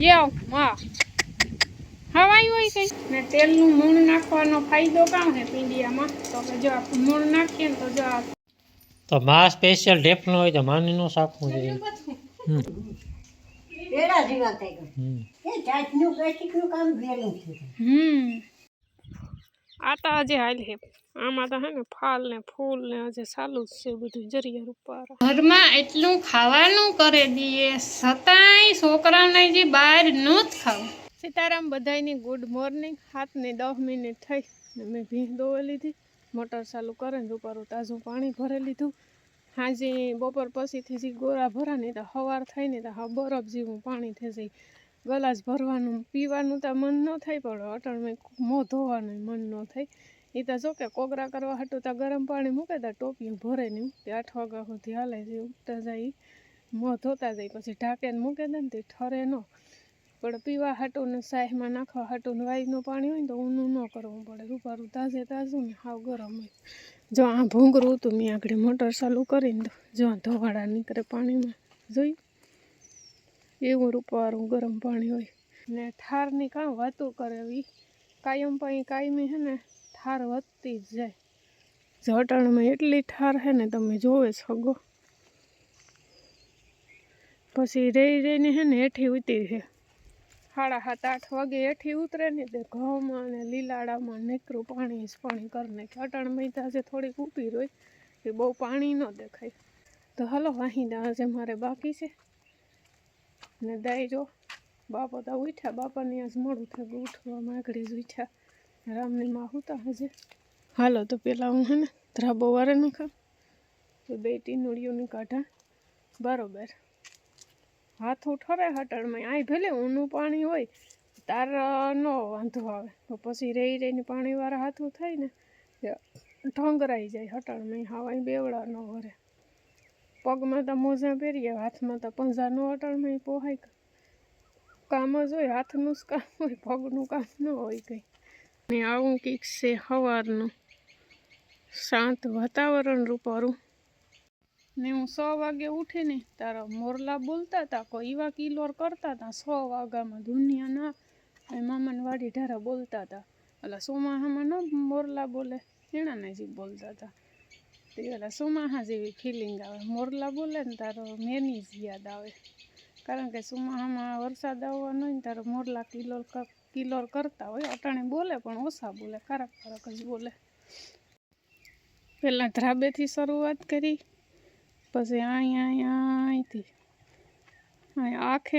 યો માં હવાઈ હોય કઈ ને તેલનું મૂળ નાખવાનો ફાયદો કામ છે પીંડિયામાં તો કે જો આપણે મૂળ નાખીએ ને તો જો તો માં સ્પેશિયલ ઢેફનો હોય તો માની નો શાકનું છે એડા જીવા થઈ ગયું એ ચાટનું પ્લાસ્ટિકનું કામ વેલું છે આ તો આજે હાલ હે આમાં તો હે ને ફાલ ને ફૂલ ને આજે ચાલુ જ છે બધું જરિયા રૂપાર ઘરમાં એટલું ખાવાનું કરે દઈએ છતાંય છોકરાને જે બહાર ન જ ખાવું સીતારામ બધાયની ગુડ મોર્નિંગ 7 ને 10 મિનિટ થઈ ને મેં ભીંગ દોવા લીધી મોટર ચાલુ કરે ને રૂપારું તાજું પાણી ભરી લીધું હાજે બપોર પછીથી જે ગોરા ભરા ને તો સવાર થાય ને તો હા બરફ જેવું પાણી થઈ જાય ગલાસ ભરવાનું પીવાનું તો મન ન થાય પણ અટણમાં મોં ધોવાનું મન ન થાય એ તો જો કે કોગરા કરવા હાટું તો ગરમ પાણી મૂકે તો ટોપિયું ભરે નહીં તે 8 વાગ્યા સુધી હાલે છે ઉગતા જાય મોં ધોતા જાય પછી ઢાંકીને મૂકે દે ને તે ઠરે ન પણ પીવા હાટું ને સાહેમાં નાખવા હાટું ને વાયુનું પાણી હોય ને તો ઊનું ન કરવું પડે રૂપારું તાજે તાજું ને હાવ ગરમ હોય જો આ ભૂંગરું હતું મેં આગળ મોટર ચાલુ કરીને તો જો ધોવાડા નીકળે પાણીમાં જોયું એવું રૂપારું ગરમ પાણી હોય ને ઠારની કાં વાતું કરવી કાયમ પાણી કાયમી છે ને ઠાર વધતી જ જાય જટાણમાં એટલી ઠાર છે ને તમે જોવે સગો પછી રહી રહીને છે ને હેઠી ઉતરી છે 7:30-8 વાગે હેઠી ઉતરે ને તે ઘઉંમાં ને લીલાડામાં નીકળું પાણી જ પાણી કરી નાખે અટાણમાં આજે થોડીક ઊભી હોય એ બહુ પાણી ન દેખાય તો હાલો વાહીદા આજે મારે બાકી છે ને દાઈ જો બાપા તો ઉઠ્યા બાપાની આજ મોડું થયું ઉઠવામાં આગળ જ ઉઠ્યા રામની માં હતા હજે હાલો તો પેલા હું હે ને ધ્રાબો વારે નાખા તો 2 ટીનુડીઓની કાઢા બરોબર હાથું ઠરે હટાણમાં આય ભલે ઊનું પાણી હોય તાર ન વાંધો આવે તો પછી રહી રહીને પાણીવાળા હાથું થાય ને ઢંગરાઈ જાય હટાણમાં હવાય બેવડા ન વરે પગમાં તો મોજા પહેરીએ હાથમાં તો પંજા ન હટાણમાં પોહાય કામ જ હોય હાથનું જ કામ હોય પગનું કામ ન હોય કંઈ ને આવું કંઈક છે સવારનું શાંત વાતાવરણ રૂપારું ને હું 6 વાગે ઉઠીને તારા મોરલા બોલતા હતા કોઈ એવા કિલોર કરતા હતા 6 વાગ્યામાં દુનિયાના મામાની વાડી ઢારા બોલતા હતા એટલે સોમાહામાં ન મોરલા બોલે એના નજીક બોલતા હતા તે એટલે સોમાહા જેવી ફિલિંગ આવે મોરલા બોલે ને તારો મેની જ યાદ આવે કારણ કે સોમાહામાં વરસાદ આવવાનો હોય ને તારો મોરલા કિલોર કરતા હોય અટાણે બોલે પણ ઓછા બોલે કારક જ બોલે પહેલાં ધ્રાબેથી શરૂઆત કરી પછી અહીંથી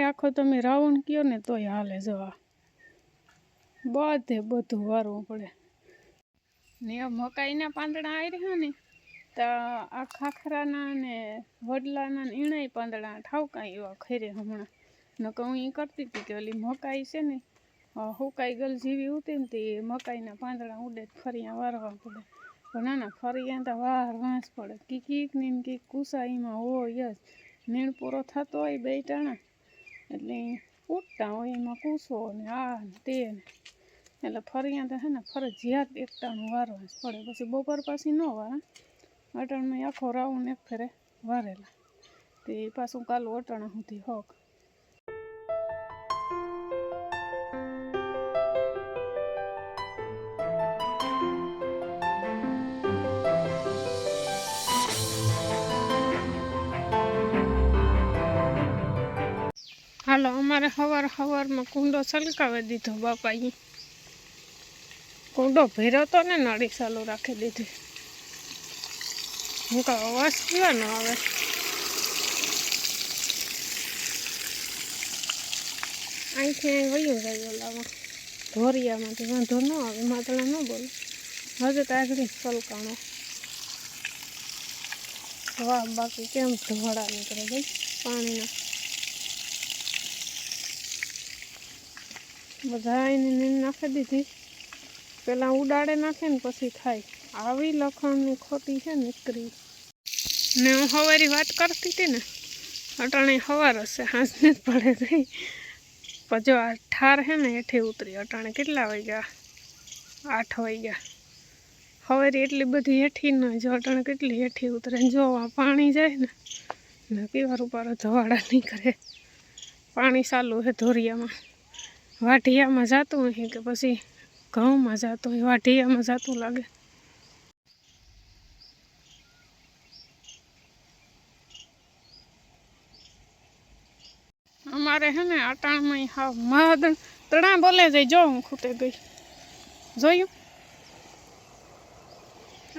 આખો તમે રાઉન્ડ કયો ને તોય હાલે જવા બધું વારવું પડે ને મકાઈના પાંદડા આવી રહ્યા ને તો આ ખાખરાના ને વડલાના ને ઈણાય પાંદડા ઠાવકા એવા ખરે હમણાં નકર હું એ કરતી હતી કે ઓલી મકાઈ છે ને હુકાઈ ગલ જેવી ઉતી ને તે મકાઈના પાંદડા ઉડે ફરિયા વારવા પડે પણ ના ફરિયા તો વાર વાંસ પડે કીક ને કીક કુસાઈમાં હોય જ નીણ પૂરો થતો હોય 2 ટાણા એટલે ઉઠતા હોય એમાં કૂસો ને આ ને તે ને એટલે ફરિયા તો છે ને ફરજિયાત 1 ટાણું વારવા જ પડે પછી બપોર પાછી ન વારા અટાણમાં આખો રાઉન્ડ એક ફેરે વારેલા તે પાછું કાલું અટાણા સુધી હોક હાલો અમારે સવારમાં કુંડો છલકાવી દીધો બાપાએ કુંડો ભર્યો તો ને નળી ચાલુ રાખી દીધી હું કાંઈ અવાજ પીવાનો આવે અહીંથી અહીં વયું જાય ઓલામાં ધોરિયામાંથી વાંધો ન આવે માતળા ન બોલે હજુ તો આગળ છલકાણો વાહ બાકી કેમ ધોળા નીકળે ભાઈ પાણીના બધા એની નીંદ નાખી દીધી પહેલાં ઉડાડે નાખે ને પછી થાય આવી લખણની ખોટી છે નીકળી ને હું સવારી વાત કરતી હતી ને અટાણે સવાર હશે હાંસને જ પડે થઈ પછી આ ઠાર છે ને હેઠી ઉતરી અટાણે કેટલા વાગ્યા 8 વાગ્યા સવારી એટલી બધી હેઠી ન જો અટાણે કેટલી હેઠી ઉતરે જો આ પાણી જાય ને પીવા રૂપારો ધવાડા નીકળે પાણી ચાલુ છે ધોરિયામાં. વાઢિયામાં જાતું હશે કે પછી ઘઉંમાં જાતું હોય. વાઢિયામાં જાતું લાગે. અમારે હે ને અટાણમાં હાવ મહદ તણા બોલે જઈ જો હું ખૂટે ગઈ જોયું.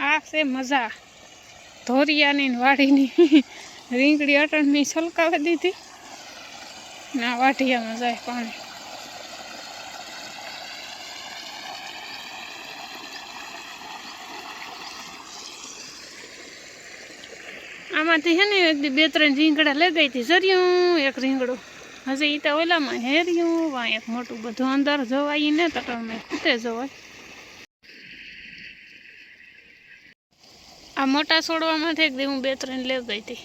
આ છે મજા ધોરિયાની ને વાડીની. રીંગણી અટાણની છલકાવી દીધી ના વાઢિયામાં જાય પાણી. આમાંથી હે ને એક દી 2-3 રીંગણા લઈ ગઈ હતી. જર્યું એક રીંગણું હજી ઈ તો ઓલામાં હેર્યું. વા એક મોટું બધું અંદર જવાય ને તટણમાં ખૂટે જવાય. આ મોટા છોડવામાંથી એક દી હું 2-3 લઈ ગઈ હતી.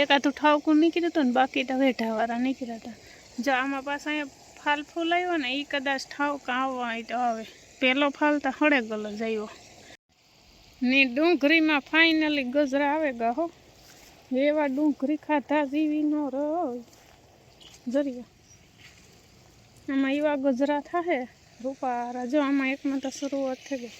એકાદું ઠાવકું નીકળ્યું હતું ને બાકી તો વેઢાવાળા નીકળ્યા હતા. જો આમાં પાછા અહીંયા ફાલ ફૂલ આવ્યો ને એ કદાચ ઠાવકા આવવા હોય તો આવે. પેલો ફાલ તો હળે ગલો જ આવ્યો ને ડુંગળીમાં ફાઇનલી ગજરા આવે ગા હો. એવા ડુંગળી ખાધા જીવી નો રો જરિયા. આમાં એવા ગજરા થાય રૂપારા. જો આમાં એકમાં તો શરૂઆત થઈ ગઈ.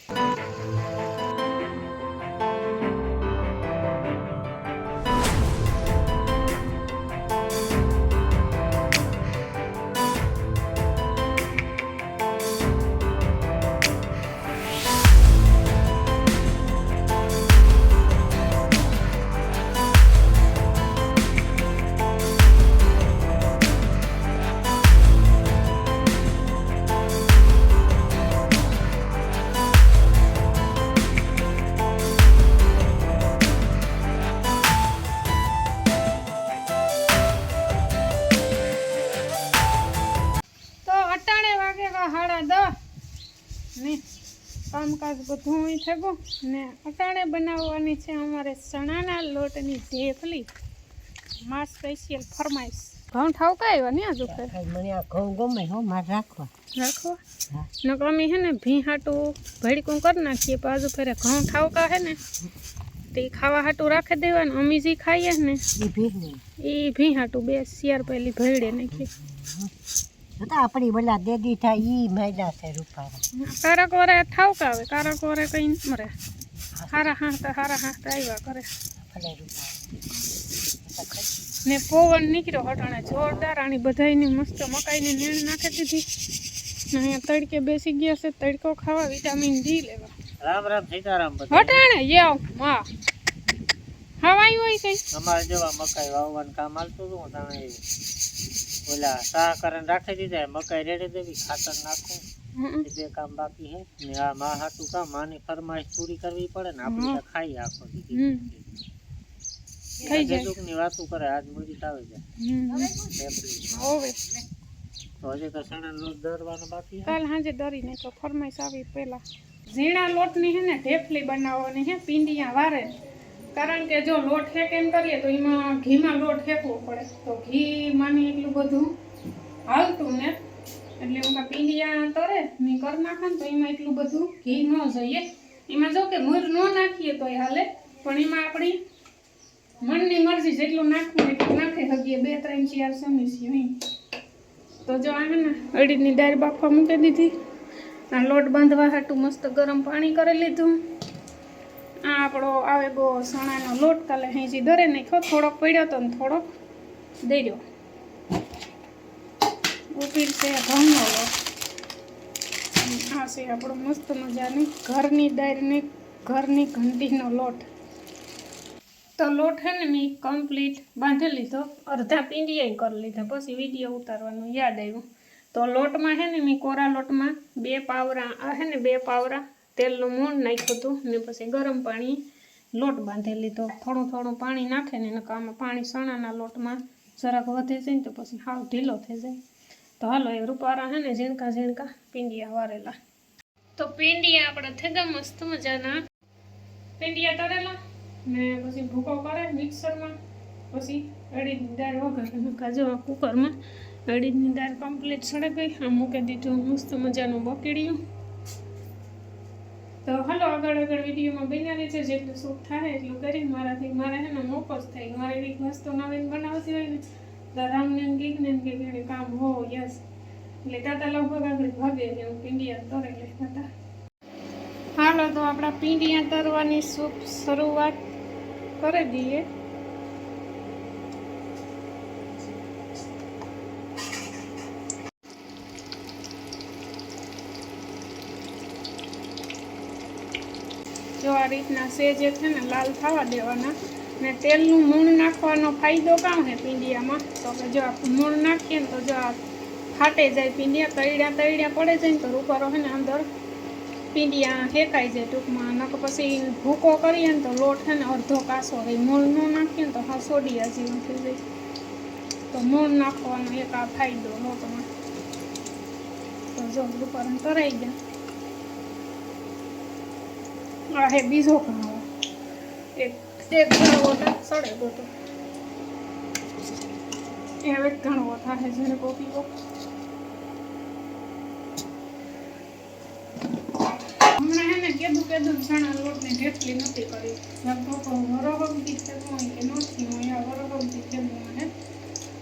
ને કામકાજ બધું થઈ ગયું ને અટાણે બનાવવાની છે અમારે ચણાના લોટની ઢેફલી. માં સ્પેશિયલ ફરમાઈશ. ઘઉં ઠાવકા આવ્યા ને આજુ ફેર મને આ ઘઉં ગમે હો મારે રાખવા. ને અમે હે ને ભી હાટું ભેડકું કરી નાખીએ. બાજુ ફેરે ઘઉં ઠાવકા હે ને તે ખાવા હાટું રાખી દેવાનું. અમે જે ખાઈએ ને એ ભી હાટું 2 શિયાર પહેલી ભેડે નાખીએ. આપણી બોલા દેદી થાય ઈ મહિલા છે રૂપારા. કારક વારે ઠાવકા આવે. કારક વારે કઈ મરે. હારા હાંસતા આવ્યા કરે. ને પવન નીકળ્યો હટાણે જોરદાર. આની બધાની મસ્ત મકાઈની નીણ નાખી દીધી. ને અહીંયા તડકે બેસી ગયા છે તડકો ખાવા વિટામિન ડી લેવા. રામ રામ સીતારામ. હટાણે યાવ માં હવાયું હોય કઈ અમારે જેવા મકાઈ વાવવાનું કામ હાલતું હતું. તમે ઓલા શાહ કરીને રાખી દીધા. મકાઈ રેડી દેવી, ખાતર નાખવું, એ 2 કામ બાકી હે. ને આ માં હાટું કામ માની ફરમાઈશ પૂરી કરવી પડે ને. આપણે તો ખાઈ આખો દીધી થઈ જાય. ની વાતું કરે આજ મોડી આવી જાય. હવે તો હજી તો સણા લોટ દરવાનો બાકી હે. કાલ હાજે દરીને તો ફરમાઈશ આવી પેલા ઝીણા લોટની હે ને ઢેફલી બનાવવાની હે પિંડિયા વારે. કારણ કે જો લોટ હેક એમ કરીએ તો એમાં ઘીમાં લોટ હેકવો પડે. તો ઘી માની એટલું બધું હાલતું ને એટલે હું પિંડિયા તરે ને કરી નાખે ને તો એમાં એટલું બધું ઘી ન જોઈએ. એમાં જો કે મૂર ન નાખીએ તોય હાલે પણ એમાં આપણી મનની મરજી જેટલું નાખવું એટલું નાખી શકીએ. 2-3-4 ચમચી હોય. તો જો આ ને અડીની દાળ બાફવા મૂકી દીધી. આ લોટ બાંધવા હાટું મસ્ત ગરમ પાણી કરી લીધું. આ આપણો આવે ગો સણાનો લોટ કાલે હેંચી દરે નાખ્યો. થોડોક પડ્યો તો ને થોડોક દઈ દો. ઉપીર છે ઘઉંનો લોટ. આ છે આપણો મસ્ત મજાની ઘરની દાળને ઘરની ઘંટીનો લોટ. તો લોટ હે ને મેં કમ્પ્લીટ બાંધી લીધો. અડધા પિંડિયા કરી લીધા. પછી વિડીયો ઉતારવાનું યાદ આવ્યું. તો લોટમાં હે ને મેં કોરા લોટમાં 2 પાવરા આ હે ને 2 પાવરા તેલનું મૂળ નાખ્યું હતું ને પછી ગરમ પાણી લોટ બાંધી લીધો. થોડું પાણી નાખે ને આમાં પાણી ચણાના લોટમાં જરાક વધે છે ને તો પછી હાવ ઢીલો થઈ જાય. તો હાલો એ રૂપારા હે ને ઝીણકા પિંડિયા વારેલા. તો પિંડિયા આપણે થઈ ગયા મસ્ત મજાના. પિંડિયા તરેલા ને પછી ભૂકો કરે મિક્સરમાં. પછી અડીની દાળ વઘારે કાજુ કુકરમાં અડીની દાળ કમ્પ્લીટ સડી ગઈ. આ મૂકી દીધું મસ્ત મજાનું બકીડિયું. તો હાલો આગળ વિડીયોમાં બન્યા છે. જેટલું સુખ થાય એટલું કરી મારાથી મારે હે ને મોકો જ થાય. મારે એવી વસ્તુ નવીન બનાવતી હોય ને રામને એને કામ હો યસ એટલે તાતા લગભગ આગળ ભાગે છે એવું પીંડિયા તરે લેતા હતા. હાલો તો આપણા પીંડિયા તરવાની શરૂઆત કરી દઈએ. જો આ રીતના સેજ છે ને લાલ થવા દેવાના ને તેલનું મૂણ નાખવાનો ફાયદો કામ છે પીંડિયામાં તો કે જો આપણે મૂણ નાખીએ ને તો જો આ ફાટે જાય પીંડિયા તળિયા પડે જાય ને તો રૂપારો છે ને અંદર પીંડિયા શેકાઈ જાય ટૂંકમાં નક પછી ભૂકો કરીએ ને તો લોટ છે ને અડધો કાસો રહે. મૂળ ન નાખીએ ને તો હા સોડિયા જેવું થઈ જાય. તો મૂળ નાખવાનો એક આ ફાયદો લોટમાં. તો જો રૂપારો તરાઈ ગયા. આ હે બીજો ઘણો એક ઘણો સડે ગયો એ હવે ઘણો થાય જેને કોપીઓ હમણાં હે ને કેદું ચણા લોટની ઢેફલી નથી કરી. લગભગ વરહમથી થતું હોય કે નથી હોય આ વરહમથી થતું મને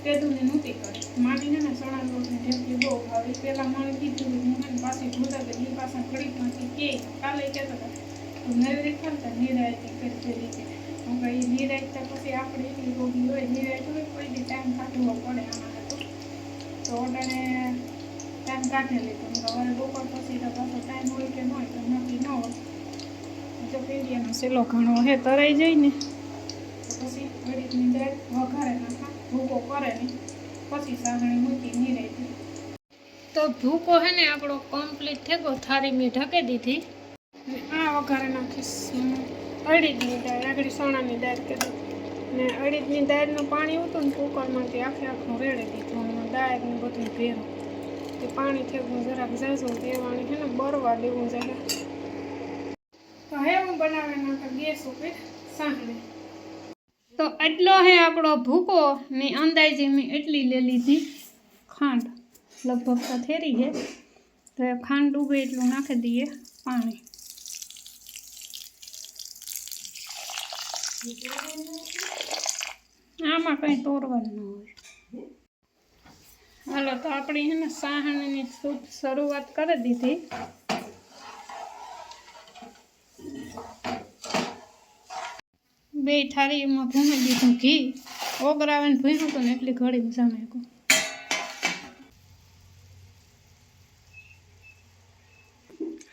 કેદુંની નહોતી કરી. માની ને ચણા લોટની ઢેફલી બહુ ભાવી. પહેલાં મને કીધું હું એને પાછી જોતા કે એ પાછા ઘડીકમાંથી કે કાલે કહેતા હતા નવી ખાતા નિરાયતી કરતી રીતે હું કઈ નિરાયતા પછી આપણે એટલી રોગી હોય નિરાયત હોય કોઈ બી ટાઈમ કાઢવો પડે આમાં તો ઓટાને ટાઈમ કાઢી લીધો. સવારે બપોર પછી તો પાછો ટાઈમ હોય કે ન હોય તો નક્કી ન હોય. જો પીંડિયાનો સેલો ઘણો હે તરાઈ જાય ને તો પછી ઘડીકની દાળ વઘારે નાખા ભૂકો કરે ને પછી સાગણી મૂકી નિરાયતી. તો ભૂકો હે ને આપણો કમ્પ્લીટ થઈ ગયો. થાળી મેં ઢકે દીધી. આ વઘારે નાખીશ અડીદની દાળ. આગળ સોનાની દાળ કરી ને અડીદની દાળનું પાણી હતું ને કુકરમાંથી આખું રેડી દીધું. દાળને બધું ભેરું તે પાણી થયું જરાક ઝાઝું દેવાનું છે ને બરવા દેવું જરા. તો હવે હું બનાવે નાખા ગેસ ઉપર સાંજણે. તો એટલો હે આપણો ભૂકો ને અંદાજે મેં એટલી લઈ લીધી ખાંડ. લગભગ તો થેરી છે તો ખાંડ ડૂબે એટલું નાખી દઈએ પાણી. આમાં કંઈ તોરવાનું ન હોય. હાલો તો આપણી છે ને સાહણની શરૂઆત કરી દીધી. બે થાળીમાં ભૂમી દીધું ઘી. ઓગરાવે ને ભૂમ્યું હતું ને એટલી ઘડી જમેકું.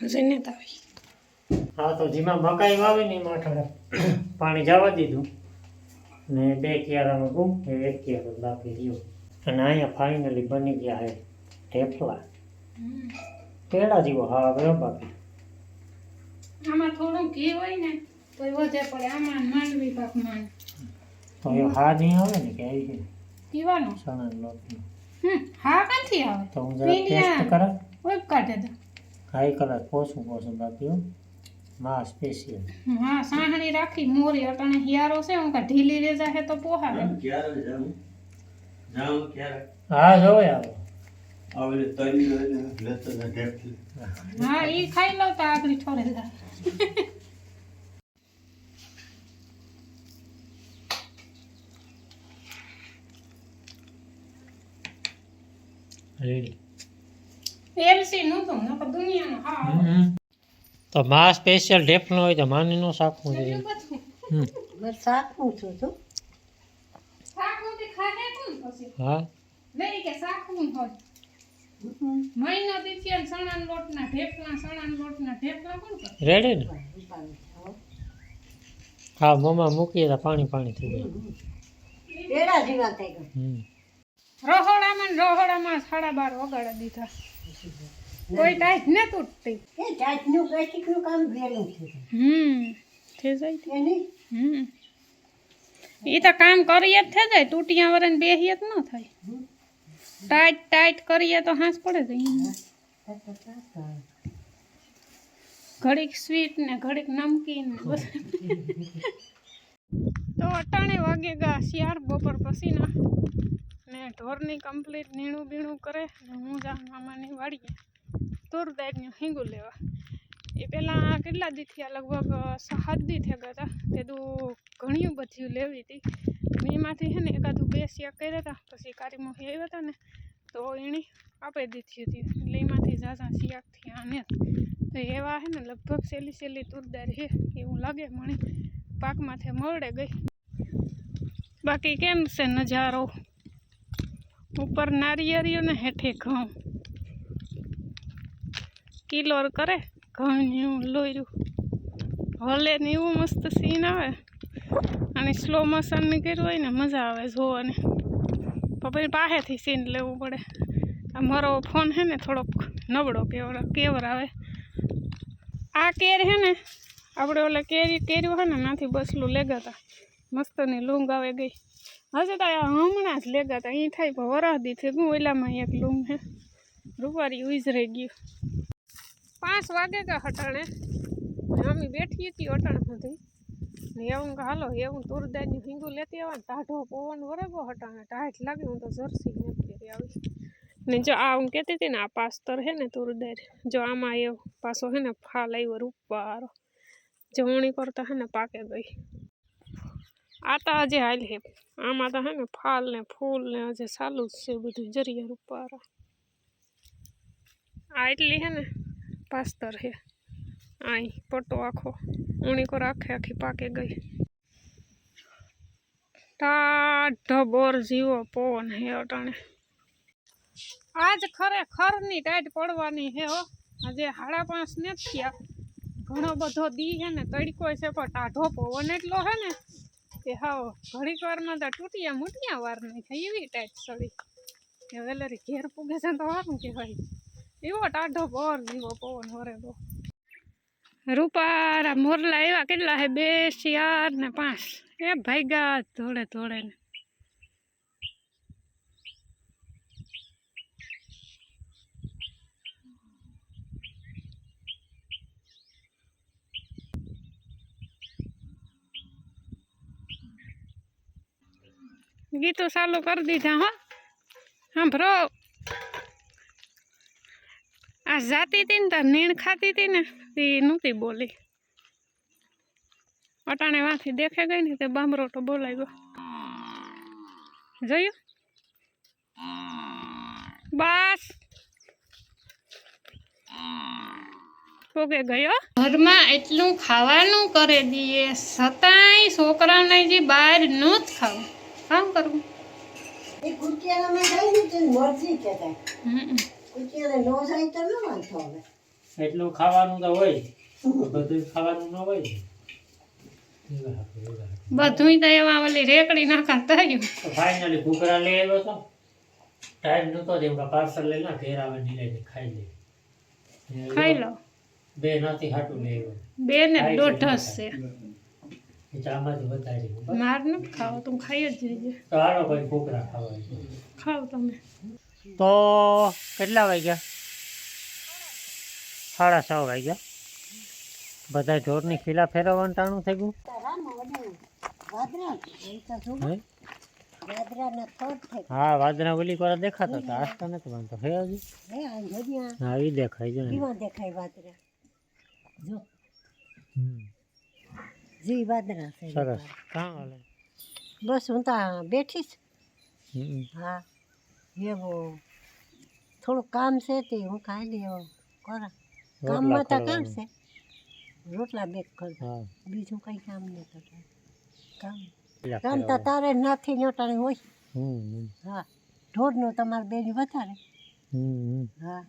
હજી નેતા આવી. હા તો જેમાં મકાઈ વાવી ને એમાં થોડા પાણી જવા દીધું ને 2 કિયારામાં ગુમ એ 1 કિયારો બાકી રહ્યો. અને અહીંયા ફાઇનલી બની ગયા છે ઢેફલા. પેડા જેવો હા હવે બાકી. આમાં થોડું ઘી હોય ને તો વધે પડે. આમાં માંડવી પાકમાં તો એ હા નહીં આવે ને કે આવી છે પીવાનું ચણાનો લોટનો. હા ક્યાંથી આવે તો હું જરા ટેસ્ટ કરા. કોઈ કાઢે તો હાઈ કલર પોસું બાકી માં સ્પેશિયલ. હા સાહણી રાખી મોરી અટાણે હિયારો છે હું કા ઢીલી રેજા હે તો પોહાવે. હા જોવે આવે હા ઈ ખાઈ લો તો આગળ છોડે જાય. રેડી એલસી નું તો નકો દુનિયાનો હા તો માં સ્પેશિયલ ઢેફલો હોય તો માનીનો શાકનું જોઈએ. બસ શાકનું છું તો શાક નું તે ખાહે કોણ પછી હા વેરી કે શાક નું હોય મહિનો દીથી સણાના લોટના ઢેફલા કોણ કરે. રેડી ને હા મોમાં મૂકીએ તો પાણી થઈ જાય. પેડા જેવા થઈ ગયા. રહોડામાં 12:30 વગાડી દીધા. કોઈ ટાઈટ ને તૂટતી. એ ચાટનું પ્લાસ્ટિકનું કામ વેલું છે. થઈ જાય એ નહીં ઈ તો કામ કરીએ જ થઈ જાય. તૂટિયા વરે બેહીએ જ ન થાય. ટાઈટ કરીએ તો હાંસ પડે જાય. ઘડીક સ્વીટ ને ઘડીક નમકીન ને બસ. તો અટાણે વાગે ગયા 4 બપોર પછીના ને ઢોરની કમ્પ્લીટ નીણું બીણું કરે ને હું જાઉં મામાની વાડીએ તુર દાળનું હિંગું લેવા. એ પહેલાં કેટલા દી થયા લગભગ 7 દી થયા ગયા હતા. તે ઘણી બધી લેવી હતી પણ એમાંથી છે ને એકાદું 2 શિયા કર્યા હતા, પછી કારી મોહી આવ્યા હતા ને તો એણે આપી દીધી હતી, એટલે એમાંથી ઝાઝા શિયાક થયા ને તો એવા છે ને લગભગ સેલી તુરદાર છે એવું લાગે મને, પાકમાંથી મળે ગઈ. બાકી કેમ છે નજારો, ઉપર નારિયેળીઓ ને હેઠે ઘઉં કિલોર કરે, ઘઉં લોર્યું હલે ને એવું મસ્ત સીન આવે, અને સ્લો મોશન ની કર્યું હોય ને મજા આવે જોવાની. પછી પાસેથી સીન લેવું પડે. આ મારો ફોન છે ને થોડોક નબળો કેવર આવે. આ કેર છે ને આપણે ઓલા કેર્યું છે ને નાથી બસલું લેગાતા મસ્તની લૂંગ આવે ગઈ. હજી તો હમણાં જ લેગાતા અહીં થાય પણ વરાદી થઈ ગયું. ઓલામાં એક લૂંગ છે રૂપારી ઉજરાઈ ગયું. 5 વાગે કા હટાણે અમે બેઠી હતી અટાણ સુધી ને એવું કે હાલો એવું તુરદારની હિંગું લેતી આવવા, ટાઢો પવન વરેગો હટાણે ટાઢ લાગે. હું તો જર્સી નથી પહેરી આવી ને જો આ હું કહેતી હતી ને આ પાસ્તર છે ને તુરદાર, જો આમાં એ પાછો છે ને ફાલ આવ્યો રૂપારો, જવણી કરતા છે ને પાકે ગઈ. આ તો હજી હાલ છે, આમાં તો છે ને ફાલ ને ફૂલ ને હજી ચાલુ જ છે બધું જરિયા રૂપારા. આ એટલી છે ને પાસ્તર છે, આઈ પટ્ટો આખો ઊણી કર આખી પાકે ગઈ. ટાઢો બોર જીવો પવન હે અટાણે. આજ ખરેખરની ટાઈટ પડવાની છે હો. આજે 5:30 ને થયા, ઘણો બધો દી છે ને તડકો છે પણ ટાઢો પવન એટલો છે ને કે હાવ ઘડીક વારમાં તો મુટિયા વાર નહીં થાય એવી ટાઈટ ચડી કે વેલેરી ઘેર પૂગે છે તો સારું કહેવાય. એવો ટાઢો બોર જીવો પવન વરેલો. રૂપારા મોરલા એવા કેટલા છે 2, 4 ને 5 એ ભાગ્યા ધોળે ને. ગીતો ચાલુ કરી દીધા હો. સાંભળો, આ જાતી હતી ને તાર નીણ ખાતી હતી ને તે નહોતી બોલી, અટાણે વાંથી દેખે ગઈ ને તે બામરોટો બોલાવ્યો. જોયું બસ પોગે ગયો. ઘરમાં એટલું ખાવાનું કરી દઈએ છતાંય છોકરાને જે બહાર ન જ ખાવું, કામ કરવું. એ કુટિયામાં ગઈ ને મરજી કહેતા કુટિયાને નો જાય તો ન વાંધો હવે. એટલું ખાવાનું તો હોય, બધું ખાવાનું ન હોય. બધું તો એમાં ઓલી રેકડી નાખા થયું. તો ફાઇનલી ઘૂઘરા લઈ આવ્યો તો, ટાઈમ નતો એવડા પાર્સલ લઈ ના ઘેર આવે નીલાઈ ખાઈ લે. ખાઈ લો. 2 નાથી હાટું લઈ આવ્યો. 2 ને 1.5 છે. એ ચામાંથી વધારી માર નથી ખાવો, તું ખાઈ જ જઈએ. તો હાલો ભાઈ ઘૂઘરા ખાવા. ખાવ તમે. તો કેટલા વાગ્યા? 6:30 વાગ્યા. બધા ઢોરની ખીલા ફેરવવાનું ટાણું થઈ ગયું. હા વાદરા ઓલી કોરા દેખાતા હતા, આસ્તા નથી વાંધો હે હજી. હા એ દેખાય છે દેખાય વાદરા જો જી વાદરા છે. સરસ. કાં હાલે? બસ હું તો બેઠી જ. હા એવું થોડું કામ છે તે હું ખાઈ લઈ કરા. કામમાં તો કામ છે, રોટલા બેક કરતા, બીજું કઈ કામ નહીં કરતા. કામ તો તારે નથી નટાણે હોય. હા ઢોરનું તમારે બેની વધારે. હા